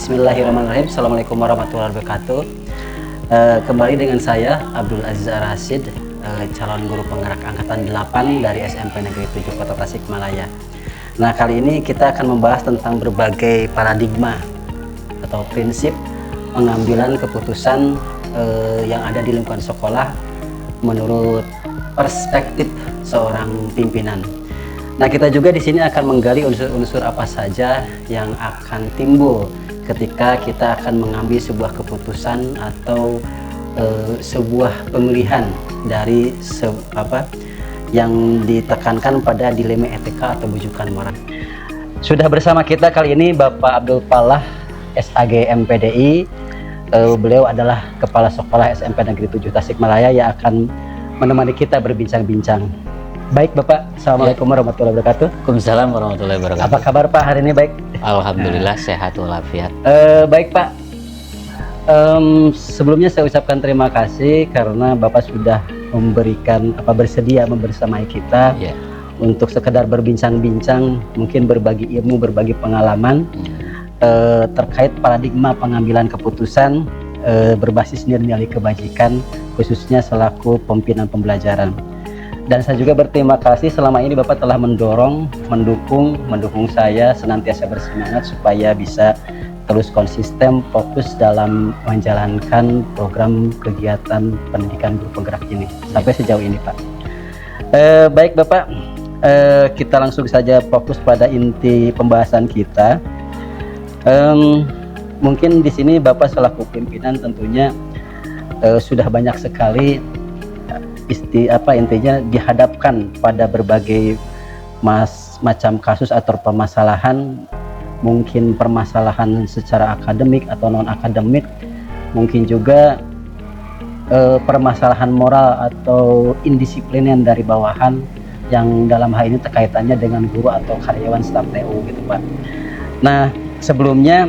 Bismillahirrahmanirrahim. Assalamualaikum warahmatullahi wabarakatuh. Kembali dengan saya Abdul Aziz Ar-Rasyid, calon guru penggerak angkatan 8 dari SMP Negeri 7 Kota Tasikmalaya. Nah, kali ini kita akan membahas tentang berbagai paradigma atau prinsip pengambilan keputusan yang ada di lingkungan sekolah menurut perspektif seorang pimpinan. Nah, kita juga di sini akan menggali unsur-unsur apa saja yang akan timbul ketika kita akan mengambil sebuah keputusan atau sebuah pemilihan dari yang ditekankan pada dilema etika atau bujukan moral. Sudah bersama kita kali ini Bapak Abdul Falah, SAG MPDI. Beliau adalah Kepala Sekolah SMP Negeri 7 Tasikmalaya yang akan menemani kita berbincang-bincang. Baik Bapak, Assalamualaikum warahmatullahi wabarakatuh. Waalaikumsalam warahmatullahi wabarakatuh. Apa kabar Pak hari ini? Baik? Alhamdulillah sehat walafiat. Baik Pak, sebelumnya saya ucapkan terima kasih karena Bapak sudah bersedia membersamai kita untuk sekedar berbincang-bincang, mungkin berbagi ilmu, berbagi pengalaman terkait paradigma pengambilan keputusan berbasis nilai-nilai kebajikan, khususnya selaku pimpinan pembelajaran. Dan saya juga berterima kasih selama ini Bapak telah mendukung saya senantiasa bersemangat supaya bisa terus konsisten fokus dalam menjalankan program kegiatan pendidikan guru penggerak ini sampai sejauh ini Pak. Baik Bapak, kita langsung saja fokus pada inti pembahasan kita. Mungkin di sini Bapak selaku pimpinan tentunya sudah banyak sekali intinya dihadapkan pada berbagai macam kasus atau permasalahan, mungkin permasalahan secara akademik atau non akademik, mungkin juga permasalahan moral atau indisipliner dari bawahan yang dalam hal ini terkaitannya dengan guru atau karyawan staf TU gitu Pak. Nah, sebelumnya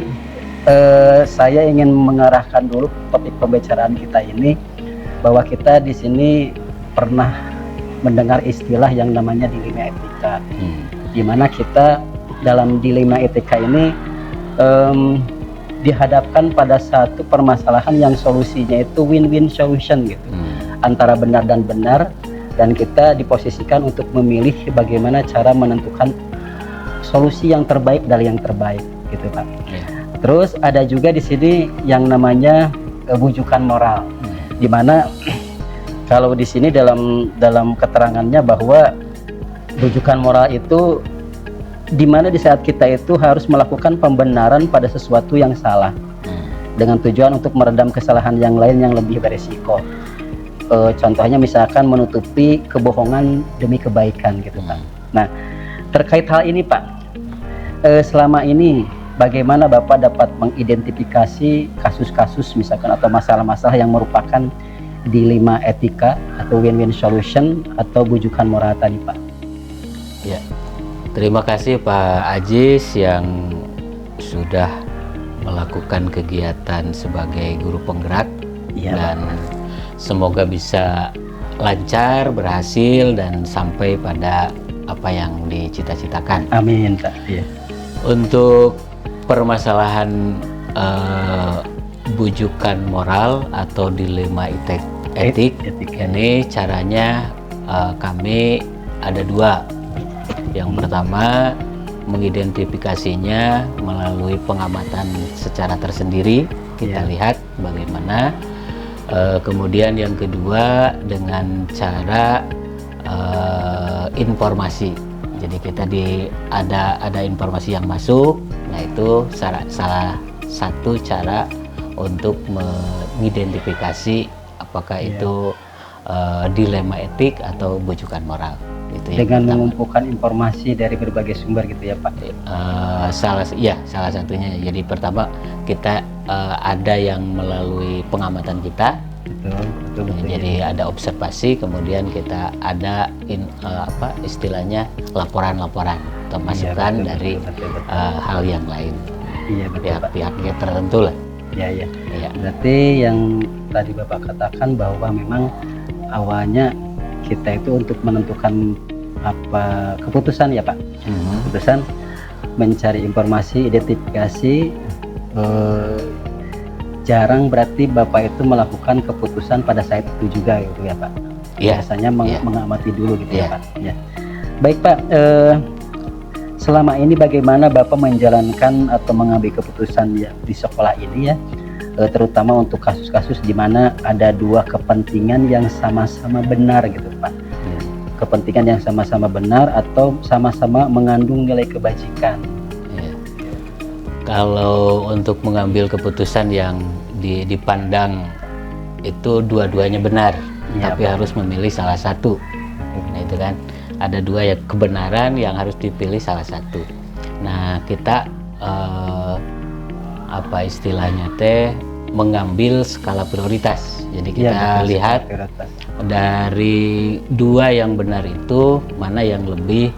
saya ingin mengarahkan dulu topik pembicaraan kita ini bahwa kita di sini pernah mendengar istilah yang namanya dilema etika, di mana kita dalam dilema etika ini dihadapkan pada satu permasalahan yang solusinya itu win-win solution gitu, antara benar dan benar, dan kita diposisikan untuk memilih bagaimana cara menentukan solusi yang terbaik dari yang terbaik gitu Pak. Terus ada juga di sini yang namanya bujukan moral, di mana kalau di sini dalam keterangannya bahwa rujukan moral itu di mana di saat kita itu harus melakukan pembenaran pada sesuatu yang salah dengan tujuan untuk meredam kesalahan yang lain yang lebih beresiko. Contohnya misalkan menutupi kebohongan demi kebaikan gitu Pak. Nah, terkait hal ini Pak, selama ini bagaimana Bapak dapat mengidentifikasi kasus-kasus misalkan atau masalah-masalah yang merupakan dilema etika atau win-win solution atau bujukan moral tadi Pak? Ya, terima kasih Pak Aziz yang sudah melakukan kegiatan sebagai guru penggerak dan semoga bisa lancar, berhasil dan sampai pada apa yang dicita-citakan. Amin Pak. Ya. Untuk permasalahan bujukan moral atau dilema etik ini caranya kami ada dua. Yang pertama mengidentifikasinya melalui pengamatan secara tersendiri, kita lihat bagaimana. Kemudian yang kedua dengan cara informasi. Jadi kita ada informasi yang masuk. Nah, itu salah satu cara untuk mengidentifikasi apakah itu dilema etik atau bujukan moral. Itu dengan mengumpulkan informasi dari berbagai sumber gitu ya Pak? Salah satunya. Jadi pertama kita ada yang melalui pengamatan kita. Betul, jadi ada observasi, kemudian kita ada istilahnya laporan-laporan atau masukan dari hal yang lain. Pihak-pihaknya tertentu lah. Ya. Berarti yang tadi Bapak katakan bahwa memang awalnya kita itu untuk menentukan keputusan ya Pak, keputusan mencari informasi, identifikasi, eh, jarang berarti Bapak itu melakukan keputusan pada saat itu juga gitu ya Pak. Iya. Biasanya Iya. mengamati dulu gitu ya Iya. Pak. Ya. Baik Pak, selama ini bagaimana Bapak menjalankan atau mengambil keputusan ya di sekolah ini ya, terutama untuk kasus-kasus di mana ada dua kepentingan yang sama-sama benar gitu Pak. Kepentingan yang sama-sama benar atau sama-sama mengandung nilai kebajikan. Iya. Kalau untuk mengambil keputusan yang dipandang itu dua-duanya benar, Iya, tapi Pak. harus memilih salah satu. Nah itu kan ada dua ya kebenaran yang harus dipilih salah satu. Nah kita apa istilahnya mengambil skala prioritas. Jadi kita Iya, betul, lihat prioritas. dari dua yang benar itu mana yang lebih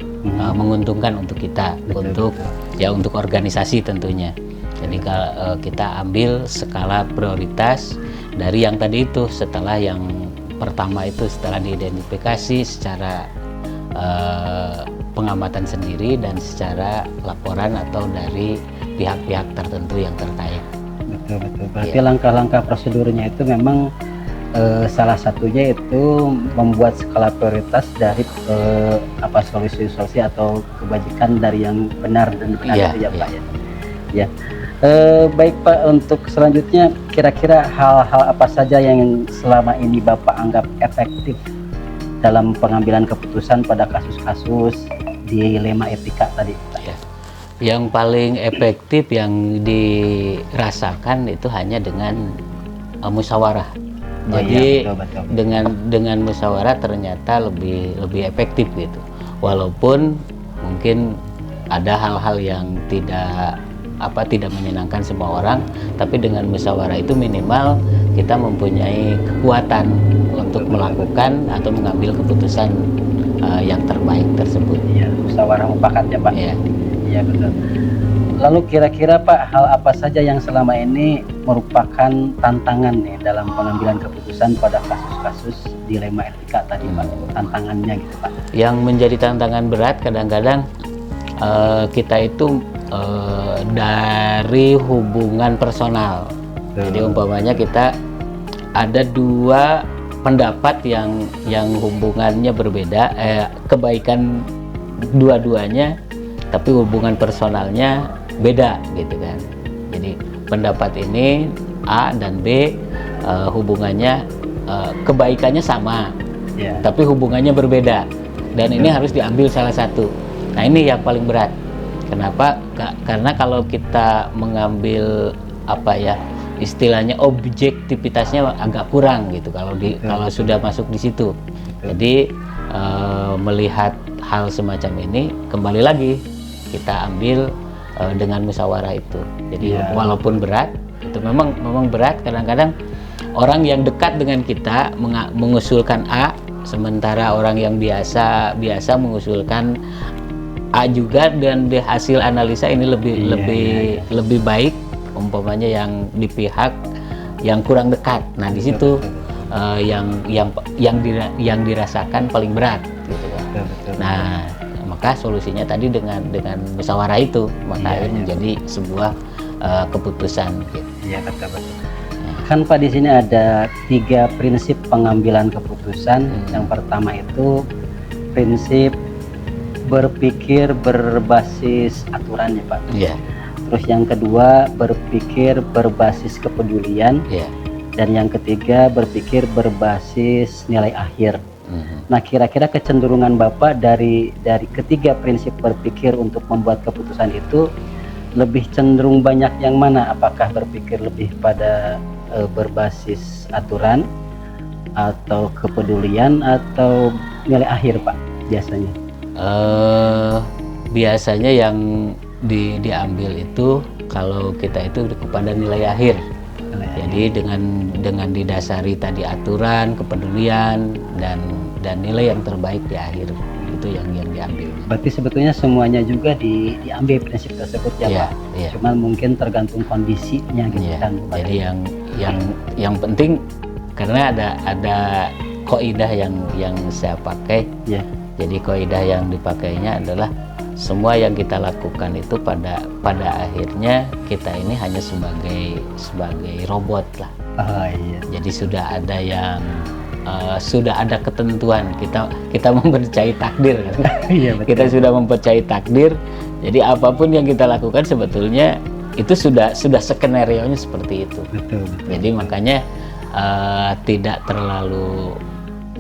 menguntungkan untuk kita, Betul, untuk organisasi tentunya. Jadi kalau kita ambil skala prioritas dari yang tadi itu, setelah yang pertama itu setelah diidentifikasi secara pengamatan sendiri dan secara laporan atau dari pihak-pihak tertentu yang terkait. Betul. Berarti langkah-langkah prosedurnya itu memang salah satunya itu membuat skala prioritas dari solusi-solusi atau kebajikan dari yang benar dan benar itu ya Pak ya. Ya. Baik Pak, untuk selanjutnya kira-kira hal-hal apa saja yang selama ini Bapak anggap efektif dalam pengambilan keputusan pada kasus-kasus dilema etika tadi Pak? Ya. Yang paling efektif yang dirasakan itu hanya dengan musyawarah. Jadi betul. dengan musyawarah ternyata lebih efektif gitu. Walaupun mungkin ada hal-hal yang tidak menyenangkan semua orang, tapi dengan musyawarah itu minimal kita mempunyai kekuatan untuk melakukan atau mengambil keputusan yang terbaik tersebut. Iya, musyawarah mufakat ya Pak. Iya. Iya betul. Lalu kira-kira Pak, hal apa saja yang selama ini merupakan tantangan nih dalam pengambilan keputusan pada kasus-kasus dilema etika tadi Pak? Tantangannya gitu Pak. Yang menjadi tantangan berat kadang-kadang kita itu dari hubungan personal. Jadi umpamanya kita ada dua pendapat yang hubungannya berbeda, kebaikan dua-duanya, tapi hubungan personalnya beda gitu kan. Jadi pendapat ini A dan B hubungannya kebaikannya sama, tapi hubungannya berbeda, dan ini harus diambil salah satu. Nah ini yang paling berat. Kenapa? Karena kalau kita mengambil istilahnya objektivitasnya agak kurang gitu kalau sudah masuk di situ. Jadi melihat hal semacam ini kembali lagi kita ambil dengan musyawarah itu. Jadi walaupun berat, itu memang berat. Kadang-kadang orang yang dekat dengan kita mengusulkan A, sementara orang yang biasa mengusulkan A juga, dan di hasil analisa ini lebih baik umpamanya yang di pihak yang kurang dekat. Nah di situ yang dirasakan paling berat gitu kan. Nah maka solusinya tadi dengan musyawarah itu maka menjadi sebuah keputusan gitu. Iya betul. Kan Pak di sini ada 3 prinsip pengambilan keputusan. Yang pertama itu prinsip berpikir berbasis aturan ya Pak. Iya. Terus yang kedua berpikir berbasis kepedulian. Iya. Dan yang ketiga berpikir berbasis nilai akhir. Nah kira-kira kecenderungan Bapak dari ketiga prinsip berpikir untuk membuat keputusan itu lebih cenderung banyak yang mana? Apakah berpikir lebih pada berbasis aturan atau kepedulian atau nilai akhir Pak biasanya? Biasanya yang diambil itu kalau kita itu kepada nilai akhir. Jadi dengan didasari tadi aturan, kepedulian dan nilai yang terbaik di akhir, itu yang diambil. Berarti sebetulnya semuanya juga diambil prinsip tersebut ya Pak. Iya. Cuman mungkin tergantung kondisinya gitu kan. Jadi yang penting karena ada kaidah yang saya pakai. Jadi kaidah yang dipakainya adalah semua yang kita lakukan itu pada akhirnya kita ini hanya sebagai robot lah. Oh iya. Jadi sudah ada yang sudah ada ketentuan, kita mempercayai takdir kan? Iya, betul. Kita sudah mempercayai takdir. Jadi apapun yang kita lakukan sebetulnya itu sudah skenario-nya seperti itu. Betul. Jadi makanya tidak terlalu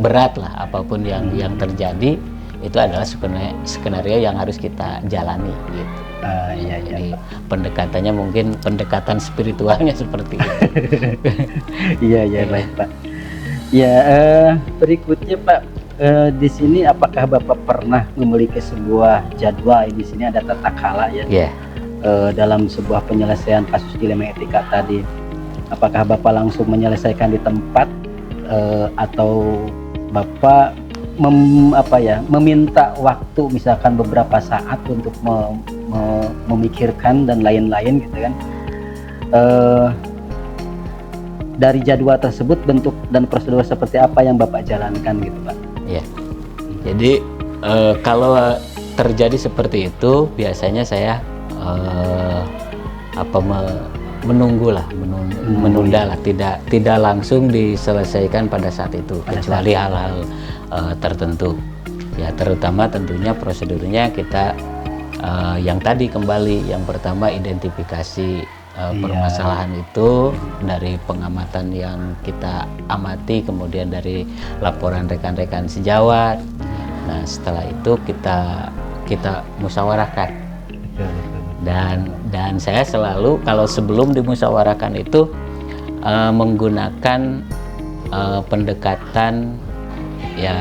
berat lah apapun yang terjadi, itu adalah skenario yang harus kita jalani gitu. Iya. Jadi pendekatannya mungkin pendekatan spiritualnya seperti itu. Iya, baik Pak. Ya, berikutnya Pak, di sini apakah Bapak pernah memiliki sebuah jadwal? Di sini ada tata kala ya. Yeah. Dalam sebuah penyelesaian kasus dilema etika tadi, apakah Bapak langsung menyelesaikan di tempat atau Bapak meminta waktu misalkan beberapa saat untuk memikirkan dan lain-lain gitu kan? Dari jadwal tersebut bentuk dan prosedur seperti apa yang Bapak jalankan gitu Pak? Ya, jadi kalau terjadi seperti itu biasanya saya menunda lah, tidak langsung diselesaikan pada saat itu, kecuali hal-hal tertentu. Ya, terutama tentunya prosedurnya kita yang tadi kembali, yang pertama identifikasi permasalahan itu dari pengamatan yang kita amati, kemudian dari laporan rekan-rekan sejawat. Nah, setelah itu kita musyawarahkan. Dan saya selalu kalau sebelum dimusyawarahkan itu menggunakan pendekatan ya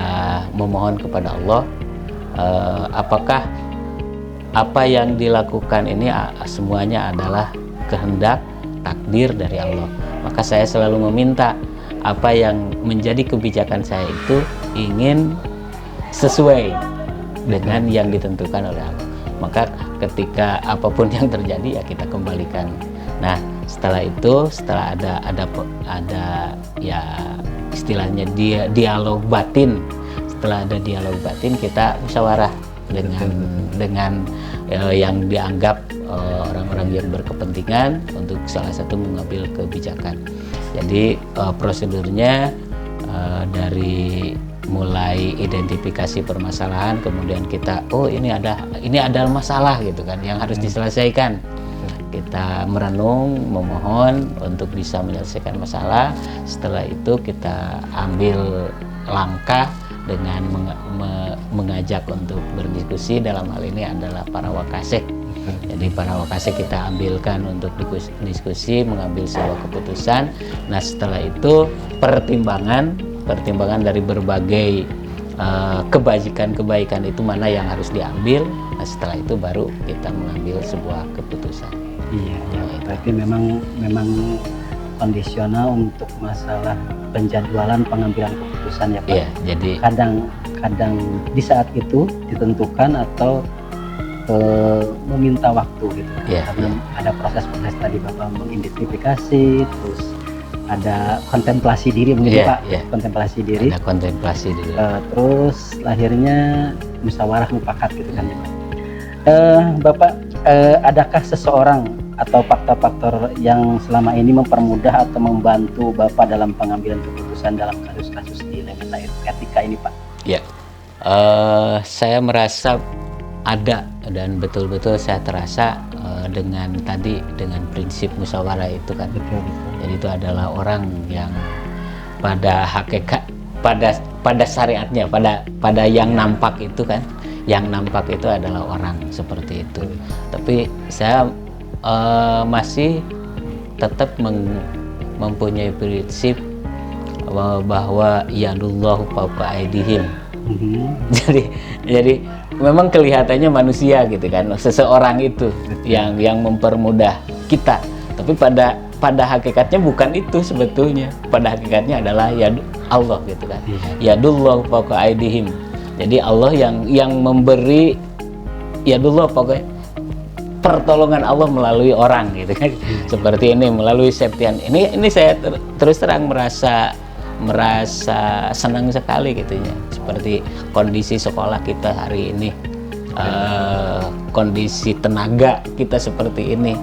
memohon kepada Allah, apakah apa yang dilakukan ini semuanya adalah kehendak takdir dari Allah. Maka saya selalu meminta apa yang menjadi kebijakan saya itu ingin sesuai dengan yang ditentukan oleh Allah. Maka ketika apapun yang terjadi ya kita kembalikan. Nah, setelah itu, setelah ada ya istilahnya dialog batin. Setelah ada dialog batin, kita musyawarah dengan yang dianggap orang-orang yang berkepentingan untuk salah satu mengambil kebijakan. Jadi prosedurnya dari mulai identifikasi permasalahan, kemudian kita ini ada masalah gitu kan yang harus diselesaikan. Kita merenung, memohon untuk bisa menyelesaikan masalah. Setelah itu kita ambil langkah dengan mengajak untuk berdiskusi. Dalam hal ini adalah para wakasek. Jadi para wakasek kita ambilkan untuk diskusi, mengambil sebuah keputusan. Nah, setelah itu pertimbangan dari berbagai kebaikan itu mana yang harus diambil. Nah, setelah itu baru kita mengambil sebuah keputusan. Iya, berarti memang kondisional untuk masalah penjadwalan pengambilan keputusan ya Pak. Iya, jadi kadang di saat itu ditentukan atau meminta waktu gitu. Yeah, karena ada proses-proses tadi Bapak mengidentifikasi, terus ada kontemplasi diri begitu Pak. Kontemplasi diri. Ada kontemplasi diri. Terus akhirnya musyawarah mufakat gitu kan ya Pak. Bapak, adakah seseorang atau faktor-faktor yang selama ini mempermudah atau membantu Bapak dalam pengambilan keputusan dalam kasus-kasus dilema etika ini Pak? Ya, saya merasa ada, dan betul-betul saya terasa dengan prinsip musyawarah itu kan. Betul. Jadi itu adalah orang yang pada hakikat, pada syariatnya, pada yang nampak itu kan, yang nampak itu adalah orang seperti itu. Tapi saya masih tetap mempunyai prinsip bahwa yadullahu fawqa aydihim. Jadi memang kelihatannya manusia gitu kan, seseorang itu yang mempermudah kita, tapi pada hakikatnya bukan itu sebetulnya. Pada hakikatnya adalah ya Allah gitu kan. Yadullahu fawqa aydihim. Jadi Allah yang memberi, yadullah pokoknya pertolongan Allah melalui orang gitu kan. Seperti ini, melalui Septian. Ini saya terus terang merasa senang sekali gitu ya. Seperti kondisi sekolah kita hari ini, kondisi tenaga kita seperti ini.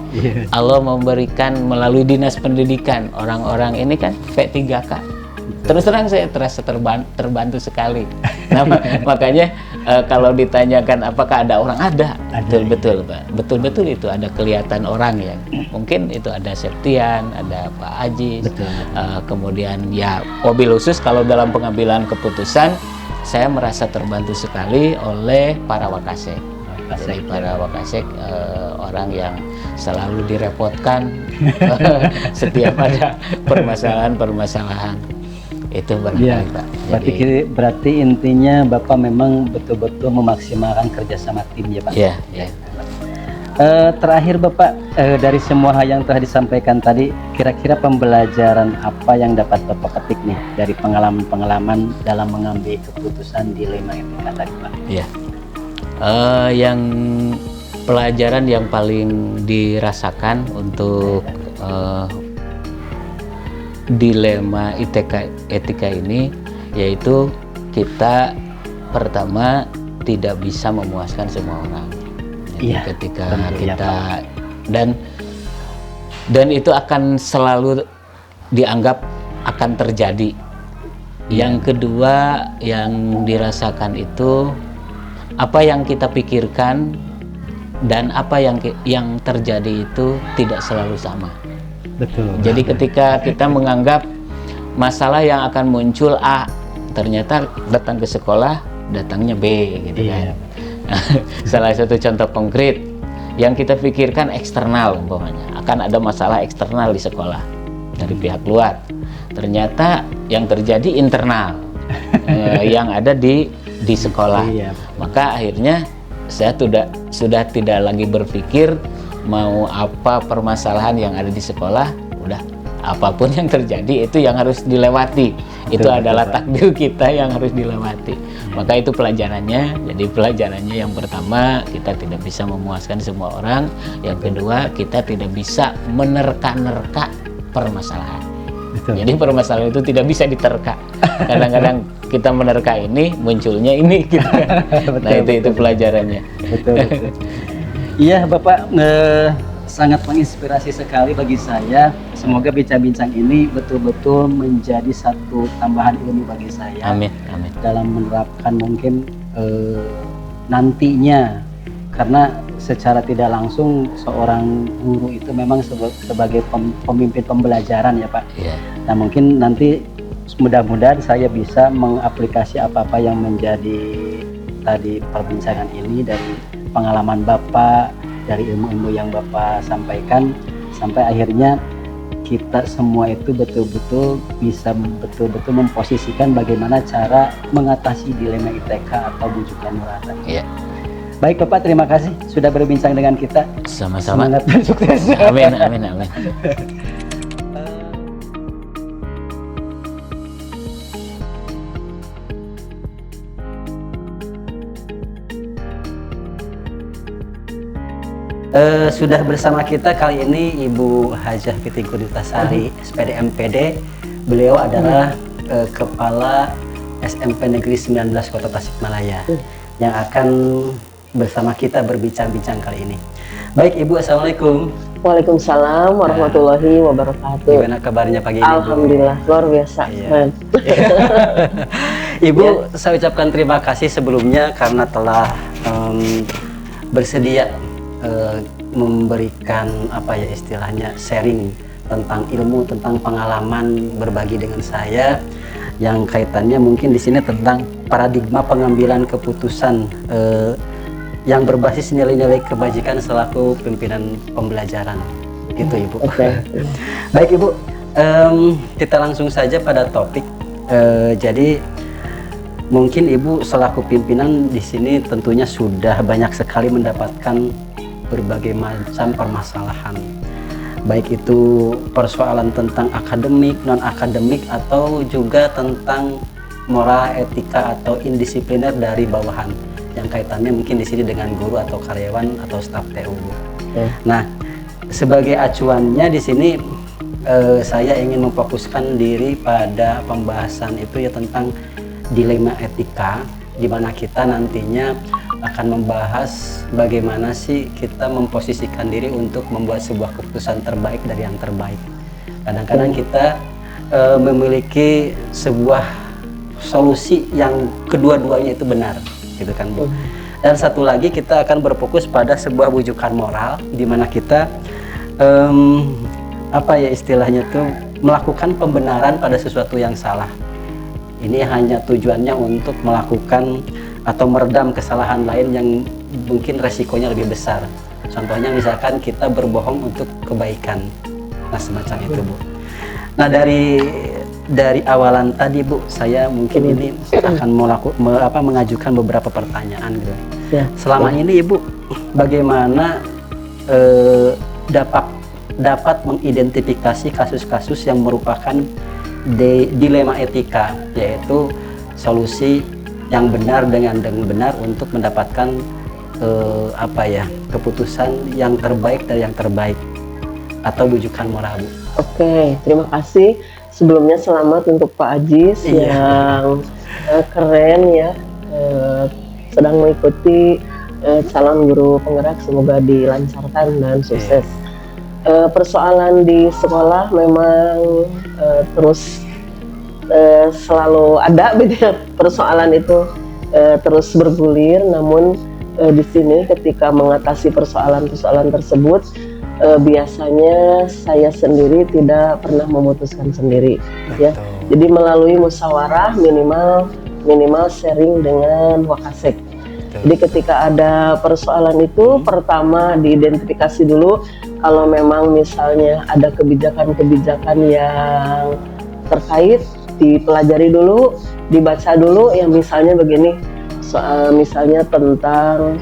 Allah memberikan melalui dinas pendidikan orang-orang ini kan V3K. Terus terang saya terasa terbantu sekali. Nah, makanya kalau ditanyakan apakah ada orang, ada. Betul-betul Pak. Betul-betul itu ada kelihatan orang ya. Mungkin itu ada Septian, ada Pak Ajis. Kemudian ya mobil khusus kalau dalam pengambilan keputusan saya merasa terbantu sekali oleh para wakasek. Jadi para wakasek orang yang selalu direpotkan setiap ada permasalahan-permasalahan. Itu barangkali Pak. Berarti intinya Bapak memang betul-betul memaksimalkan kerjasama tim ya Pak? Iya. Terakhir Bapak, dari semua hal yang telah disampaikan tadi, kira-kira pembelajaran apa yang dapat Bapak petik nih dari pengalaman-pengalaman dalam mengambil keputusan dilema etika tadi Pak? Iya. Yang pelajaran yang paling dirasakan untuk dilema etika ini yaitu kita pertama tidak bisa memuaskan semua orang. Jadi ketika kita dan itu akan selalu dianggap akan terjadi. Yang kedua yang dirasakan itu apa yang kita pikirkan dan apa yang terjadi itu tidak selalu sama. Betul. Jadi ketika kita menganggap masalah yang akan muncul A, ternyata datang ke sekolah datangnya B gitu kan. Salah satu contoh konkret yang kita pikirkan eksternal umpamanya, akan ada masalah eksternal di sekolah dari pihak luar. Ternyata yang terjadi internal yang ada di sekolah. Maka akhirnya saya sudah tidak lagi berpikir mau apa permasalahan yang ada di sekolah, udah apapun yang terjadi itu yang harus dilewati. Itu adalah takdir kita yang harus dilewati. Maka itu pelajarannya. Jadi pelajarannya yang pertama, kita tidak bisa memuaskan semua orang. Yang kedua, kita tidak bisa menerka-nerka permasalahan. Jadi permasalahan itu tidak bisa diterka. Kadang-kadang kita menerka ini, munculnya ini gitu. Nah itu pelajarannya. Betul. Iya Bapak, sangat menginspirasi sekali bagi saya. Semoga bincang-bincang ini betul-betul menjadi satu tambahan ilmu bagi saya. Amin. Dalam menerapkan mungkin nantinya, karena secara tidak langsung seorang guru itu memang sebagai pemimpin pembelajaran ya Pak. Nah mungkin nanti mudah-mudahan saya bisa mengaplikasi apa-apa yang menjadi tadi perbincangan ini dari pengalaman Bapak, dari ilmu-ilmu yang Bapak sampaikan, sampai akhirnya kita semua itu betul-betul bisa betul-betul memposisikan bagaimana cara mengatasi dilema ITK atau bujukan nurhaka. Baik Bapak, terima kasih sudah berbincang dengan kita. Sama-sama. Semangat dan sukses. Amin. Sudah bersama kita kali ini Ibu Hajah Piting Kuditasari, SPD MPD. Beliau adalah Kepala SMP Negeri 19 Kota Tasikmalaya yang akan bersama kita berbincang-bincang kali ini. Baik Ibu, Assalamualaikum. Waalaikumsalam warahmatullahi wabarakatuh. Gimana kabarnya pagi ini? Alhamdulillah, luar biasa. Ibu, saya ucapkan terima kasih sebelumnya karena telah bersedia memberikan apa ya istilahnya sharing tentang ilmu, tentang pengalaman, berbagi dengan saya yang kaitannya mungkin di sini tentang paradigma pengambilan keputusan yang berbasis nilai-nilai kebajikan selaku pimpinan pembelajaran. Gitu Ibu. Baik Ibu, kita langsung saja pada topik. Jadi mungkin Ibu selaku pimpinan di sini tentunya sudah banyak sekali mendapatkan berbagai macam permasalahan, baik itu persoalan tentang akademik, non akademik, atau juga tentang moral, etika atau indisipliner dari bawahan yang kaitannya mungkin di sini dengan guru atau karyawan atau staf TU. Nah, sebagai acuannya di sini saya ingin memfokuskan diri pada pembahasan itu ya tentang dilema etika, di mana kita nantinya akan membahas bagaimana sih kita memposisikan diri untuk membuat sebuah keputusan terbaik dari yang terbaik. Kadang-kadang kita memiliki sebuah solusi yang kedua-duanya itu benar, gitu kan Bu. Dan satu lagi kita akan berfokus pada sebuah wujukan moral di mana kita apa ya istilahnya tuh melakukan pembenaran pada sesuatu yang salah. Ini hanya tujuannya untuk melakukan atau meredam kesalahan lain yang mungkin resikonya lebih besar. Contohnya misalkan kita berbohong untuk kebaikan. Nah, semacam itu, Bu. Nah, dari awalan tadi, Bu, saya mungkin ini akan mengajukan beberapa pertanyaan gitu. Ya. Selama ini Ibu bagaimana dapat mengidentifikasi kasus-kasus yang merupakan dilema etika, yaitu solusi yang benar dengan benar untuk mendapatkan keputusan yang terbaik dari yang terbaik atau wujukan moral, Bu. Oke, terima kasih. Sebelumnya selamat untuk Pak Ajis yang keren ya, sedang mengikuti calon guru penggerak, semoga dilancarkan dan sukses. Persoalan di sekolah memang terus selalu ada, persoalan itu terus bergulir. Namun di sini ketika mengatasi persoalan-persoalan tersebut, biasanya saya sendiri tidak pernah memutuskan sendiri. Ya. Jadi melalui musyawarah minimal sharing dengan wakasek. Jadi ketika ada persoalan itu, pertama diidentifikasi dulu. Kalau memang misalnya ada kebijakan-kebijakan yang terkait, dipelajari dulu, dibaca dulu. Yang misalnya begini, misalnya tentang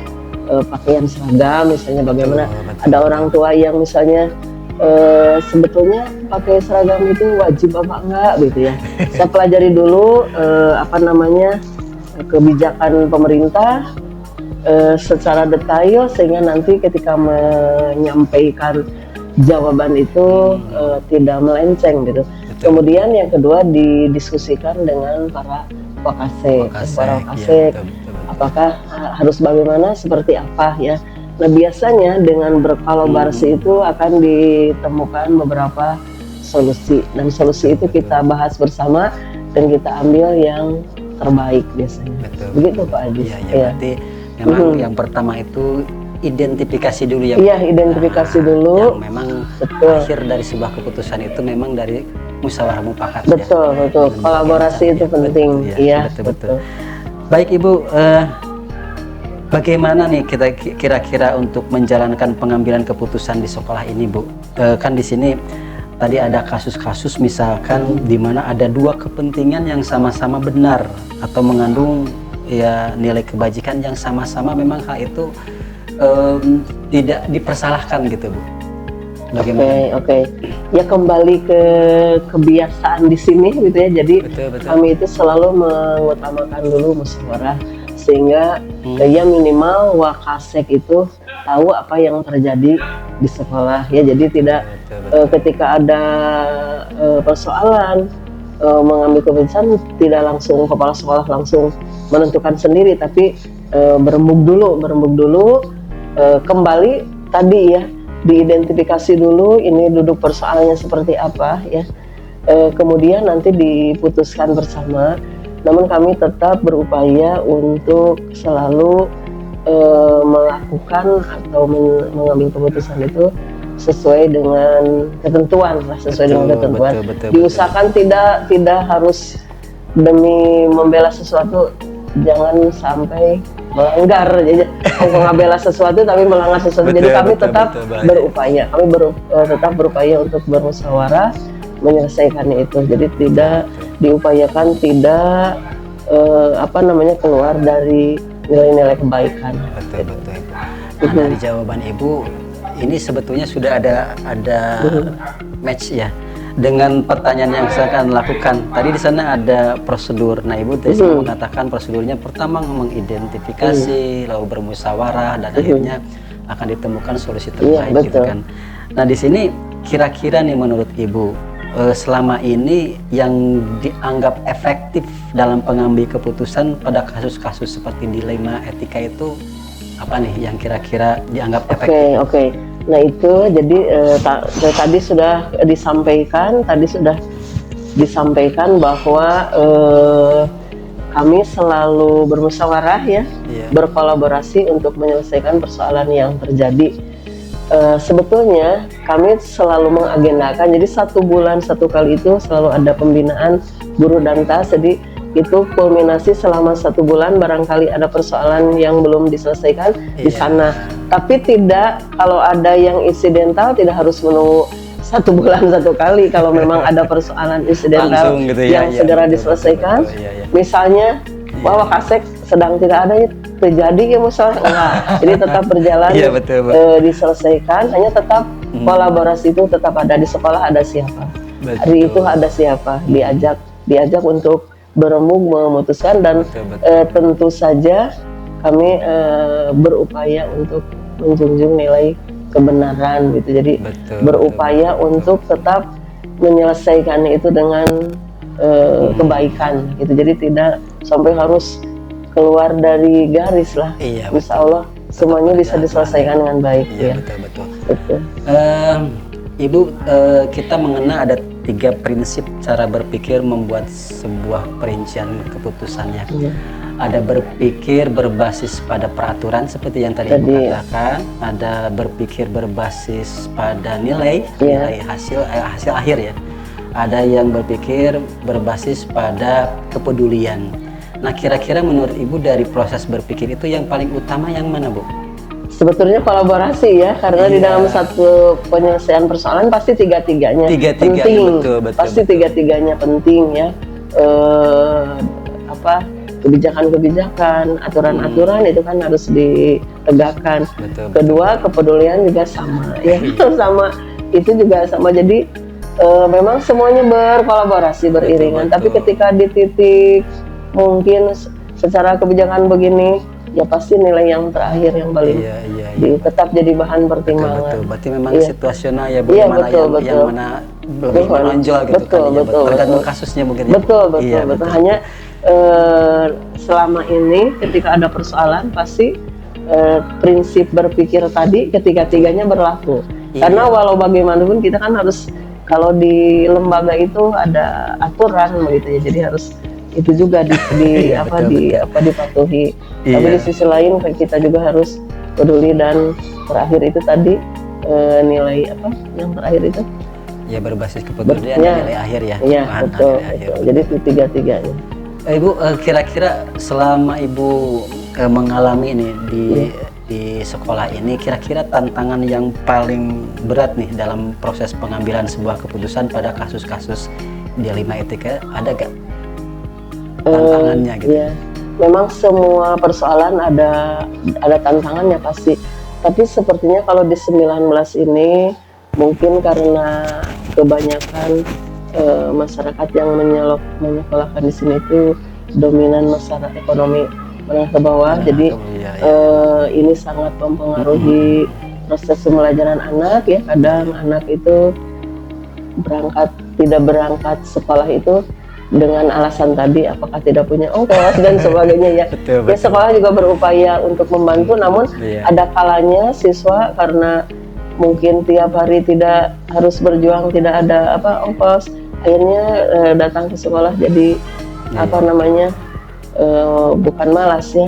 pakaian seragam, misalnya bagaimana ada orang tua yang misalnya sebetulnya pakai seragam itu wajib apa enggak gitu ya. Saya pelajari dulu kebijakan pemerintah secara detail, sehingga nanti ketika menyampaikan jawaban itu tidak melenceng gitu. Kemudian yang kedua didiskusikan dengan para wakasek. Apakah harus bagaimana, seperti apa ya. Nah, biasanya dengan berkolaborasi itu akan ditemukan beberapa solusi, dan solusi itu kita bahas bersama dan kita ambil yang terbaik biasanya. Begitu Pak Ajis. Berarti memang yang pertama itu identifikasi dulu ya. Iya, identifikasi dulu. Yang memang akhir dari sebuah keputusan itu memang dari musyawarah mufakat. Betul. Kolaborasi itu penting. Iya, betul. Baik Ibu, bagaimana nih kita kira-kira untuk menjalankan pengambilan keputusan di sekolah ini, Bu? Kan di sini tadi ada kasus-kasus misalkan di mana ada dua kepentingan yang sama-sama benar atau mengandung ya nilai kebajikan yang sama-sama memang hal itu tidak dipersalahkan gitu, Bu. Bagaimana? Oke. Ya kembali ke kebiasaan di sini gitu ya. Jadi betul. kami itu selalu mengutamakan dulu musyawarah, sehingga ya minimal wakasek itu tahu apa yang terjadi di sekolah ya. Jadi tidak ketika ada persoalan mengambil keputusan, tidak langsung kepala sekolah langsung menentukan sendiri, tapi berembuk dulu, kembali tadi ya, diidentifikasi dulu ini duduk persoalannya seperti apa ya, kemudian nanti diputuskan bersama. Namun kami tetap berupaya untuk selalu melakukan atau mengambil keputusan itu sesuai dengan ketentuan lah, betul. Diusahakan tidak harus demi membela sesuatu, jangan sampai melanggar, jadi membela sesuatu tapi melanggar sesuatu. Jadi kami tetap berupaya, tetap berupaya untuk bermusyawarah menyelesaikannya itu. Jadi tidak diupayakan tidak keluar dari nilai-nilai kebaikan. Betul. Nah, dari jawaban Ibu ini sebetulnya sudah ada match ya dengan pertanyaan yang saya akan lakukan. Tadi di sana ada prosedur. Nah, Ibu tadi mengatakan prosedurnya pertama mengidentifikasi, lalu bermusyawarah, dan akhirnya akan ditemukan solusi terbaik gitu kan. Nah, di sini kira-kira nih menurut Ibu selama ini yang dianggap efektif dalam pengambil keputusan pada kasus-kasus seperti dilema etika itu apa nih yang kira-kira dianggap efektif? Oke. Nah itu jadi tadi sudah disampaikan bahwa kami selalu bermusyawarah ya, berkolaborasi untuk menyelesaikan persoalan yang terjadi. Sebetulnya kami selalu mengagendakan, jadi 1 bulan 1 kali itu selalu ada pembinaan guru dantas, jadi itu kulminasi selama 1 bulan, barangkali ada persoalan yang belum diselesaikan di sana. Tapi tidak, kalau ada yang insidental tidak harus menunggu 1 bulan 1 kali. Kalau memang ada persoalan insidental gitu yang segera diselesaikan, misalnya bahwa Kasek sedang tidak ada terjadi ya masalah enggak, jadi tetap berjalan, diselesaikan, hanya tetap kolaborasi itu tetap ada. Di sekolah ada siapa, hari itu ada siapa, diajak untuk berembuk memutuskan, dan tentu saja kami berupaya untuk menjunjung nilai kebenaran gitu, jadi berupaya untuk tetap menyelesaikannya itu dengan kebaikan gitu, jadi tidak sampai harus keluar dari garis lah. Insya Allah semuanya bisa diselesaikan dengan baik. Betul. Ibu, kita mengenal ada 3 prinsip cara berpikir membuat sebuah perincian keputusannya. Ada berpikir berbasis pada peraturan seperti yang tadi Ibu katakan, ada berpikir berbasis pada nilai hasil akhir ya. Ada yang berpikir berbasis pada kepedulian. Nah, kira-kira menurut Ibu dari proses berpikir itu yang paling utama yang mana, Bu? Sebetulnya kolaborasi ya, karena di dalam satu penyelesaian persoalan pasti tiga-tiganya penting. Pasti tiga-tiganya penting ya. Kebijakan-kebijakan, aturan-aturan itu kan harus ditegakkan. Kedua, kepedulian juga sama ya. Sama itu juga sama. Jadi memang semuanya berkolaborasi beriringan. Tapi ketika di titik mungkin secara kebijakan begini, ya pasti nilai yang terakhir yang paling tetap jadi bahan pertimbangan. Berarti memang situasional ya, Bu, yang mana lebih menonjol gitu tergantung kasusnya mungkin ya. Betul. Hanya selama ini ketika ada persoalan pasti prinsip berpikir tadi ketiga-tiganya berlaku. Karena walau bagaimanapun kita kan harus, kalau di lembaga itu ada aturan begitu ya, jadi harus itu juga dipatuhi. Tapi di sisi lain kita juga harus peduli, dan terakhir itu tadi nilai yang terakhir itu ya berbasis kepedulian nilai akhir ya. Iya betul. Jadi itu tiga-tiganya. Ibu, kira-kira selama Ibu mengalami ini di sekolah ini, kira-kira tantangan yang paling berat nih dalam proses pengambilan sebuah keputusan pada kasus-kasus dilema etika, ada gak tantangannya gitu? Ya, memang semua persoalan ada tantangannya pasti. Tapi sepertinya kalau di 19 ini mungkin karena kebanyakan masyarakat yang menyekolahkan di sini itu dominan masyarakat ekonomi menengah ke bawah, jadi ini sangat mempengaruhi proses pembelajaran anak ya. Kadang anak itu tidak berangkat sekolah itu dengan alasan tadi, apakah tidak punya ongkos dan sebagainya ya. Betul. Sekolah juga berupaya untuk membantu, namun ada kalanya siswa karena mungkin tiap hari tidak harus berjuang, tidak ada ongkos, akhirnya datang ke sekolah jadi bukan malas ya,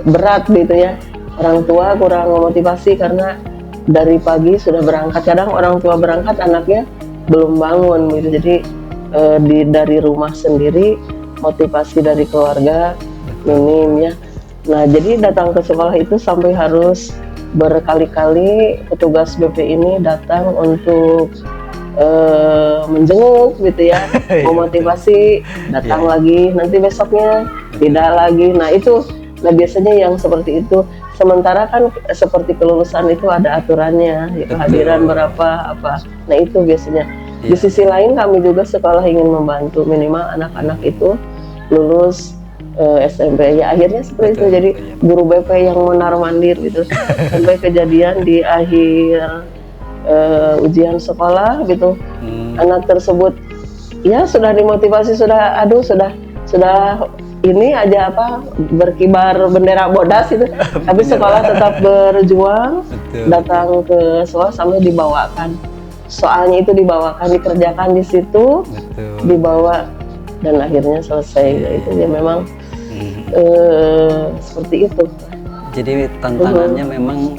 berat gitu ya. Orang tua kurang memotivasi karena dari pagi sudah berangkat. Kadang orang tua berangkat anaknya belum bangun gitu, jadi dari rumah sendiri, motivasi dari keluarga minim ya. Nah, jadi datang ke sekolah itu sampai harus berkali-kali petugas BP ini datang untuk menjenguk gitu ya, memotivasi, datang lagi, nanti besoknya tidak lagi. Nah itu, biasanya yang seperti itu. Sementara kan seperti kelulusan itu ada aturannya, kehadiran berapa apa. Nah itu biasanya. Di sisi lain kami juga sekolah ingin membantu minimal anak-anak itu lulus SMP ya, akhirnya seperti itu. Jadi guru BP yang mondar-mandir gitu sampai kejadian di akhir ujian sekolah gitu. Anak tersebut ya sudah dimotivasi, sudah ini aja apa berkibar bendera bodas itu, tapi sekolah tetap berjuang. Betul. Datang ke sekolah sampai dibawakan soalnya, itu dibawakan, dikerjakan di situ. Betul. Dibawa dan akhirnya selesai. Itu ya memang seperti itu. Jadi tantangannya memang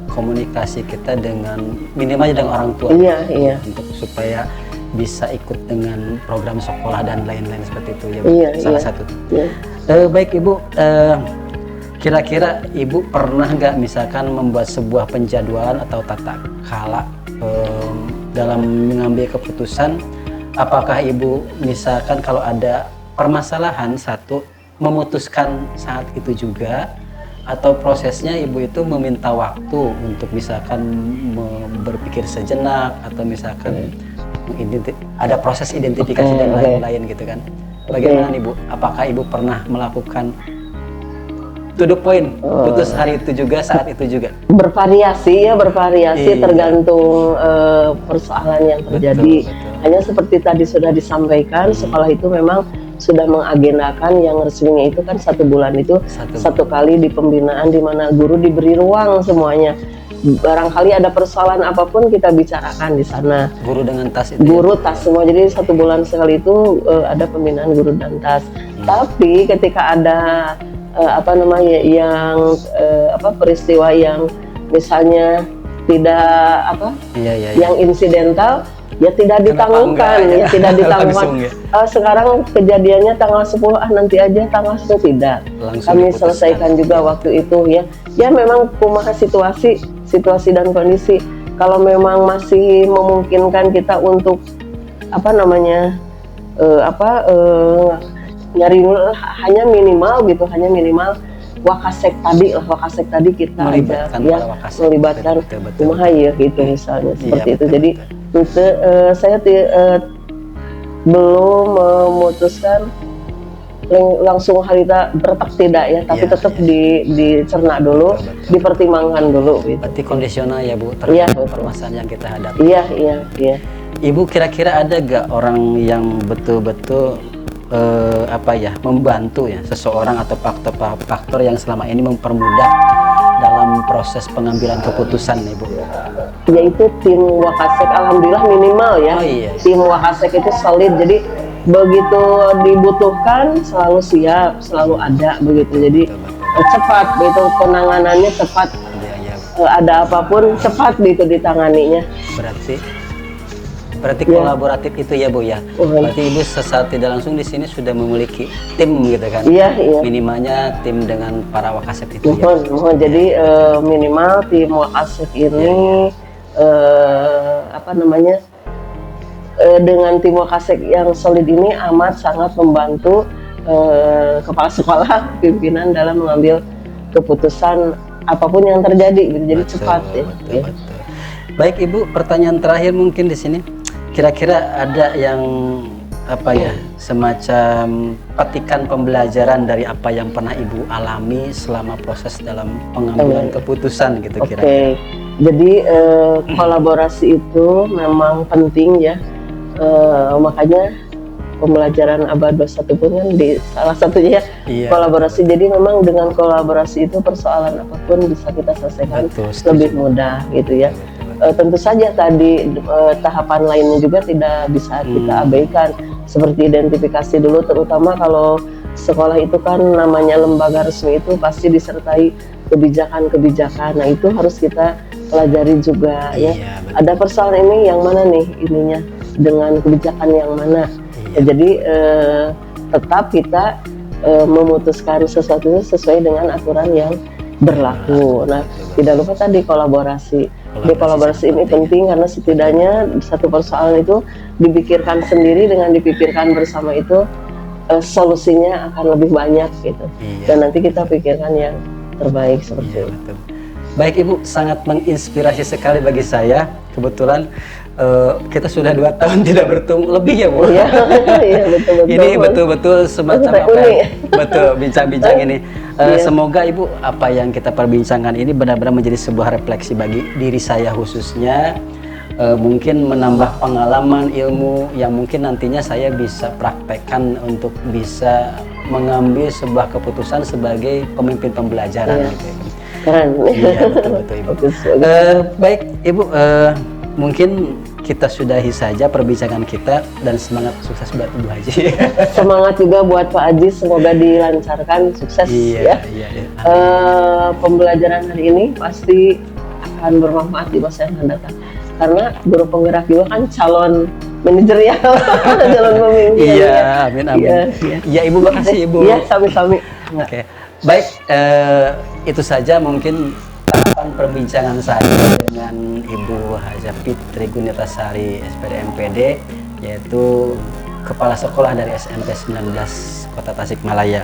komunikasi kita dengan minimal dengan orang tua. Iya. Untuk supaya bisa ikut dengan program sekolah dan lain-lain seperti itu ya. Iya, salah iya. satu. Iya. Baik Ibu, kira-kira Ibu pernah nggak misalkan membuat sebuah penjadwalan atau tata kala dalam mengambil keputusan? Apakah Ibu misalkan kalau ada permasalahan satu memutuskan saat itu juga, atau prosesnya Ibu itu meminta waktu untuk misalkan berpikir sejenak, atau misalkan ada proses identifikasi dan lain-lain gitu kan? Bagaimana Ibu? Apakah Ibu pernah melakukan to the point, putus hari itu juga, saat itu juga? Bervariasi ya, Iya. tergantung persoalan yang terjadi. Betul. Hanya seperti tadi sudah disampaikan, sekolah itu memang sudah mengagendakan yang resminya itu kan 1 bulan itu satu kali di pembinaan, di mana guru diberi ruang semuanya. Barangkali ada persoalan apapun kita bicarakan di sana. Guru dengan tas itu. Guru tas semua, jadi 1 bulan sekali itu ada pembinaan guru dan tas. Tapi ketika ada peristiwa yang misalnya tidak yang insidental, ya tidak ditangguhkan, tidak ditangguhkan. Sekarang kejadiannya tanggal 10, nanti aja tanggal 10, tidak. Langsung Kami diputuskan. selesaikan juga waktu itu ya. Ya memang kumaha situasi dan kondisi. Kalau memang masih memungkinkan kita untuk nyari hanya minimal wakasek tadi kita melibatkan aja, para wakasek. melibatkan Betul. kumaha ya gitu misalnya seperti itu. betul, Jadi saya belum memutuskan langsung harita bertak tidak ya, tapi tetap dicerna dulu, Betul. dipertimbangkan dulu gitu. Berarti kondisional ya Bu, Iya, terhadap betul. permasalahan yang kita hadapi. Iya. Ibu kira-kira ada gak orang yang betul-betul membantu ya seseorang, atau faktor yang selama ini mempermudah dalam proses pengambilan keputusan nih Bu? Yaitu tim Wakasek, alhamdulillah minimal ya. Oh, iya. Tim Wakasek itu solid, jadi begitu dibutuhkan selalu siap, selalu ada begitu. Jadi cepat begitu, penanganannya cepat. Ya. Ada apapun cepat gitu ditanganinya. Berarti kolaboratif itu ya Bu ya. Berarti Ibu sesaat tidak langsung di sini sudah memiliki tim gitu kan? Iya. Minimalnya tim dengan para wakasek itu ya. Mohon. Jadi minimal tim Wakasek ini dengan tim Wakasek yang solid ini amat sangat membantu kepala sekolah, pimpinan dalam mengambil keputusan apapun yang terjadi gitu. Jadi cepat ya. Betul. Baik Ibu, pertanyaan terakhir mungkin di sini. Kira-kira ada yang semacam petikan pembelajaran dari apa yang pernah Ibu alami selama proses dalam pengambilan keputusan gitu kira-kira? Jadi kolaborasi itu memang penting ya. Makanya pembelajaran Abad 21 pun kan di salah satunya kolaborasi. Jadi memang dengan kolaborasi itu persoalan apapun bisa kita selesaikan lebih mudah gitu ya. Tentu saja tadi tahapan lainnya juga tidak bisa kita abaikan, seperti identifikasi dulu, terutama kalau sekolah itu kan namanya lembaga resmi, itu pasti disertai kebijakan-kebijakan. Nah itu harus kita pelajari juga ya. Ada persoalan ini yang mana nih ininya dengan kebijakan yang mana. Jadi tetap kita memutuskan sesuatu sesuai dengan aturan yang berlaku. Nah, tidak lupa tadi kolaborasi. Kolaborasi ini penting karena setidaknya satu persoalan itu dipikirkan sendiri, dengan dipikirkan bersama itu solusinya akan lebih banyak gitu. Dan nanti kita pikirkan yang terbaik seperti itu. Baik Ibu, sangat menginspirasi sekali bagi saya. Kebetulan kita sudah 2 tahun tidak bertemu lebih ya Bu. Iya, iya betul-betul. Ini betul-betul semacam Sampai apa ya? unik. Betul, bincang-bincang ini. Iya. Semoga Ibu apa yang kita perbincangkan ini benar-benar menjadi sebuah refleksi bagi diri saya khususnya. Mungkin menambah pengalaman ilmu yang mungkin nantinya saya bisa praktekkan untuk bisa mengambil sebuah keputusan sebagai pemimpin pembelajaran. Iya. Gitu. Keren. Iya betul-betul Ibu. Bagus, bagus. Baik Ibu, mungkin kita sudahi saja perbincangan kita dan semangat sukses buat Ibu Haji. Semangat juga buat Pak Haji, semoga dilancarkan, sukses ya. Iya. Pembelajaran hari ini pasti akan bermanfaat di masa yang akan datang. Karena guru penggerak juga kan calon manajerial, calon pemimpin. Iya, amin. Iya. Ya Ibu, makasih Ibu. Iya, sami-sami. Oke, baik, itu saja mungkin perbincangan saya dengan Ibu Haja Fitri Gunitasari SPD MPD, yaitu Kepala Sekolah dari SMP 19 Kota Tasikmalaya.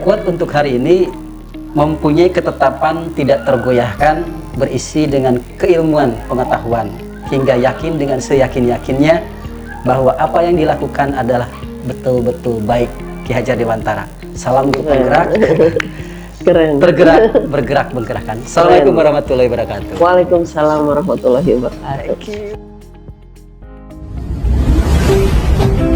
Quote untuk hari ini: mempunyai ketetapan tidak tergoyahkan, berisi dengan keilmuan pengetahuan, hingga yakin dengan seyakin-yakinnya bahwa apa yang dilakukan adalah betul-betul baik. Ki Hajar Dewantara. Salam guru penggerak. Keren. Bergerak menggerakkan. Assalamualaikum warahmatullahi wabarakatuh. Waalaikumsalam warahmatullahi wabarakatuh. Thank you.